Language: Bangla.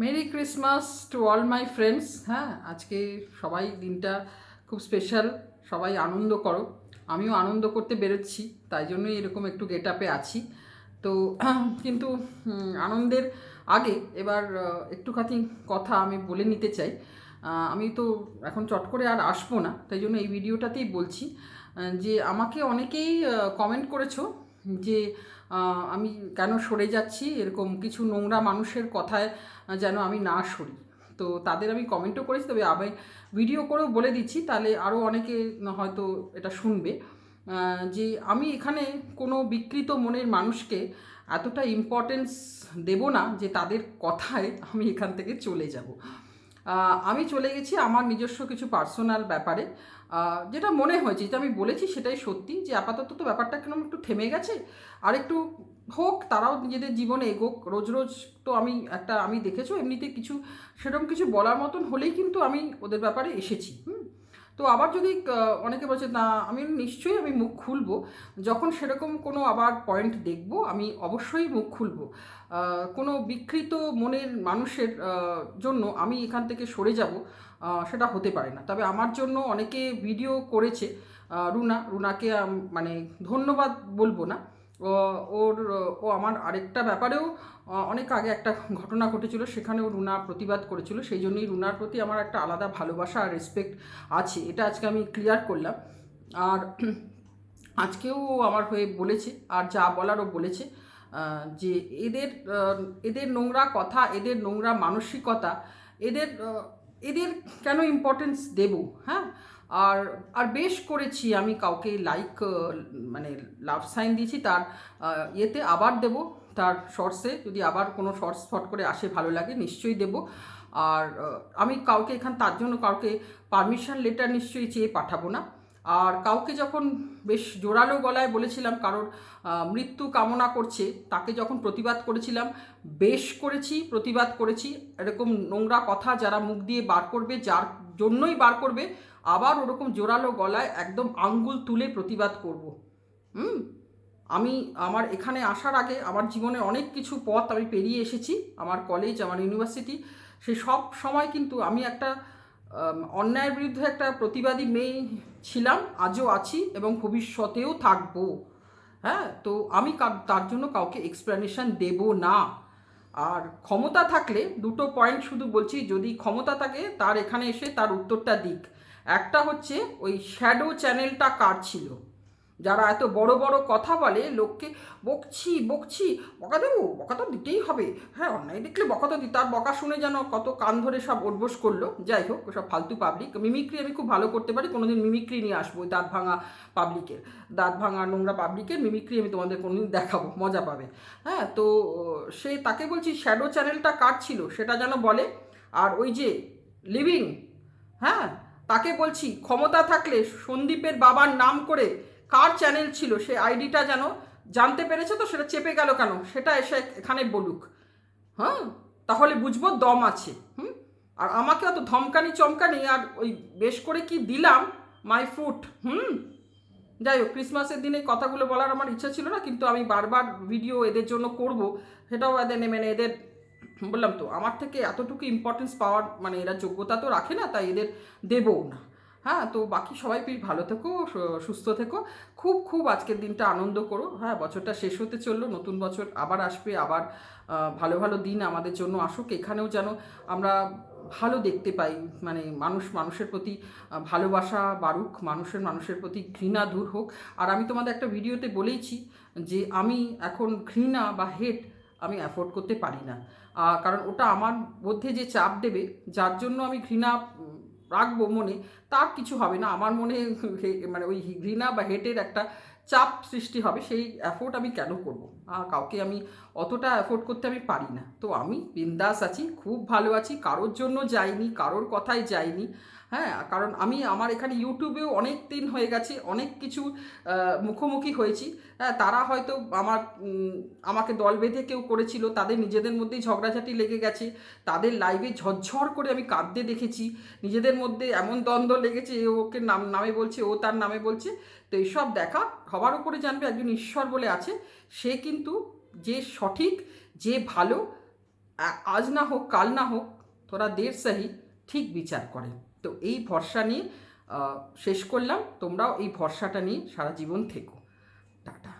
Merry Christmas to all my friends. হ্যাঁ, আজকে সবাই দিনটা খুব স্পেশাল, সবাই আনন্দ করো। আমিও আনন্দ করতে বেরোচ্ছি, তাই জন্যই এরকম একটু গেট আপে আছি। তো কিন্তু আনন্দের আগে এবার একটুখানি কথা আমি বলে নিতে চাই। আমি তো এখন চট করে আর আসবো না, তাই জন্য এই ভিডিওটাতেই বলছি যে আমাকে অনেকেই কমেন্ট করেছো যে আমি কেন সরে যাচ্ছি, এরকম কিছু নোংরা মানুষের কথায় যেন আমি না সরি। তো তাদের আমি কমেন্টও করেছি, তবে আমি ভিডিও করেও বলে দিচ্ছি, তাহলে আরও অনেকে হয়তো এটা শুনবে। যে আমি এখানে কোনো বিকৃত মনের মানুষকে এতটা ইম্পর্টেন্স দেব না যে তাদের কথায় আমি এখান থেকে চলে যাব। আমি চলে গেছি আমার নিজস্ব কিছু পার্সোনাল ব্যাপারে। যেটা মনে হয়েছে, যেটা আমি বলেছি সেটাই সত্যি, যে আপাতত তো ব্যাপারটা কেন একটু থেমে গেছে, আর একটু হোক, তারাও নিজেদের জীবনে এগোক। রোজ রোজ তো আমি দেখেছো এমনিতে কিছু সেরকম কিছু বলার মতন হলেই কিন্তু আমি ওদের ব্যাপারে এসেছি। তো আবার যদি অনেকে বলছে না, আমি নিশ্চয়ই আমি মুখ খুলবো, যখন সেরকম কোনো আবার পয়েন্ট দেখব আমি অবশ্যই মুখ খুলবো। কোনো বিকৃত মনের মানুষের জন্য আমি এখান থেকে সরে যাব, সেটা হতে পারে না। তবে আমার জন্য অনেকে ভিডিও করেছে। রুনাকে মানে ধন্যবাদ বলবো না। ও আমার আরেকটা ব্যাপারেও অনেক আগে একটা ঘটনা ঘটেছিল, সেখানেও রুনা প্রতিবাদ করেছিল, সেই জন্যই রুনার প্রতি আমার একটা আলাদা ভালোবাসা আর রেসপেক্ট আছে। এটা আজকে আমি ক্লিয়ার করলাম। আর আজকেও আমার হয়ে বলেছে, আর যা বলারও বলেছে, যে এদের এদের নোংরা কথা, এদের নোংরা মানসিকতা, এদের এদের কেন ইম্পর্টেন্স দেব। হ্যাঁ, আর আর বেশ করেছি আমি কাউকে লাইক, মানে লাভ সাইন দিয়েছি, তার ইয়েতে আবার দেব, তার শর্টসে যদি আবার কোনো শর্টস ফট করে আসে ভালো লাগে নিশ্চয়ই দেব। আর আমি কাউকে তার জন্য কাউকে পারমিশন লেটার নিশ্চয়ই চেয়ে পাঠাবো না। আর কাউকে যখন বেশ জোরালো গলায় বলেছিলাম কারোর মৃত্যু কামনা করছে, তাকে যখন প্রতিবাদ করেছিলাম, বেশ করেছি, প্রতিবাদ করেছি। এরকম নোংরা কথা যারা মুখ দিয়ে বার করবে, যার জন্যই বার করবে, আবার ওরকম জোরালো গলায় একদম আঙ্গুল তুলে প্রতিবাদ করব। হুম আমি আমার এখানে আসার আগে আমার জীবনে অনেক কিছু পথ আমি পেরিয়ে এসেছি। আমার কলেজ, আমার ইউনিভার্সিটি, সে সব সময় কিন্তু আমি একটা অন্যায়ের বিরুদ্ধে একটা প্রতিবাদী মেয়ে ছিলাম, আজও আছি এবং ভবিষ্যতেও থাকবো। হ্যাঁ, তো আমি তার জন্য কাউকে এক্সপ্লেনেশন দেব না। আর ক্ষমতা থাকলে দুটো পয়েন্ট শুধু বলছি, যদি ক্ষমতা থাকে তার এখানে এসে তার উত্তরটা দিক। একটা হচ্ছে ওই শ্যাডো চ্যানেলটা কার ছিল, যারা এত বড় বড় কথা বলে, লোককে বকছি বকছি, বকা দেবো, বকা তো দিতেই হবে। হ্যাঁ, অন্যায় দেখলে বকা তো তার বকা শুনে যেন কত কান ধরে সব ওঠবোস করলো। যাই হোক, সব ফালতু পাবলিক। মিমিক্রি আমি খুব ভালো করতে পারি, কোনোদিন মিমিক্রি নিয়ে আসবো, ওই দাঁত ভাঙা পাবলিকের, দাঁত ভাঙা নোংরা পাবলিকের মিমিক্রি আমি তোমাদের কোনোদিন দেখাবো, মজা পাবে। হ্যাঁ, তো সে তাকে বলছি শ্যাডো চ্যানেলটা কার ছিল সেটা যেন বলে। আর ওই যে লিভিং, হ্যাঁ, তাকে বলছি ক্ষমতা থাকলে সন্দীপের বাবার নাম করে কার চ্যানেল ছিল সে আইডিটা যেন, জানতে পেরেছে তো সেটা চেপে গেল কেন, সেটা এসে এখানে বলুক। হ্যাঁ, তাহলে বুঝবো দম আছে। আর আমাকে অত ধমকানি চমকানি আর ওই বেশ করে কি দিলাম মাই ফুট। যাই হোক, ক্রিসমাসের দিনে কথাগুলো বলার আমার ইচ্ছা ছিল না, কিন্তু আমি বারবার ভিডিও এদের জন্য করব, সেটাও এদের মানে এদের বললাম তো আমার থেকে এতটুকু ইম্পর্টেন্স পাওয়ার মানে এরা যোগ্যতা তো রাখে না, তাই এদের দেবও না। হ্যাঁ, তো বাকি সবাই বেশ ভালো থেকো, সুস্থ থেকো, খুব খুব আজকের দিনটা আনন্দ করো। হ্যাঁ, বছরটা শেষ হতে চললো, নতুন বছর আবার আসবে, আবার ভালো ভালো দিন আমাদের জন্য আসুক। এখানেও যেন আমরা ভালো দেখতে পাই, মানে মানুষের প্রতি ভালোবাসা বাড়ুক, মানুষের প্রতি ঘৃণা দূর হোক। আর আমি তোমাদের একটা ভিডিওতে বলেইছি যে আমি এখন ঘৃণা বা হেট আমি অ্যাফোর্ড করতে পারি না। কারণ ওটা আমার মধ্যে যে চাপ দেবে, যার জন্য আমি ঘৃণা রাখবো মনে, তার কিছু হবে না। আমার মনে মানে ওই ঘৃণা বা হেটের একটা চাপ সৃষ্টি হবে, সেই অ্যাফোর্ড আমি কেন করব? কাউকে আমি অতটা অ্যাফোর্ড করতে আমি পারি না। তো আমি বিন্দাস আছি, খুব ভালো আছি, কারোর জন্য যাইনি, কারোর কথায় যাইনি। হ্যাঁ, কারণ আমি আমার এখানে ইউটিউবেও অনেক দিন হয়ে গেছে, অনেক কিছু মুখোমুখি হয়েছি। হ্যাঁ, তারা হয়তো আমাকে দল বেঁধে কেউ করেছিল, তাদের নিজেদের মধ্যেই ঝগড়াঝাটি লেগে গেছে, তাদের লাইভে ঝরঝর করে আমি কাঁদতে দেখেছি, নিজেদের মধ্যে এমন দ্বন্দ্ব লেগেছে, এ ওকে নামে বলছে, ও তার নামে বলছে। তো এইসব দেখা সবার উপরে জানবে একজন ঈশ্বর বলে আছে, সে কিন্তু যে সঠিক, যে ভালো, আজ না হোক কাল না হোক তোরা দের সাহি ঠিক বিচার করে। তো এই ভরসা নিয়ে শেষ করলাম, তোমরাও এই ভরসাটা নিয়ে সারা জীবন থেকো। টাটা।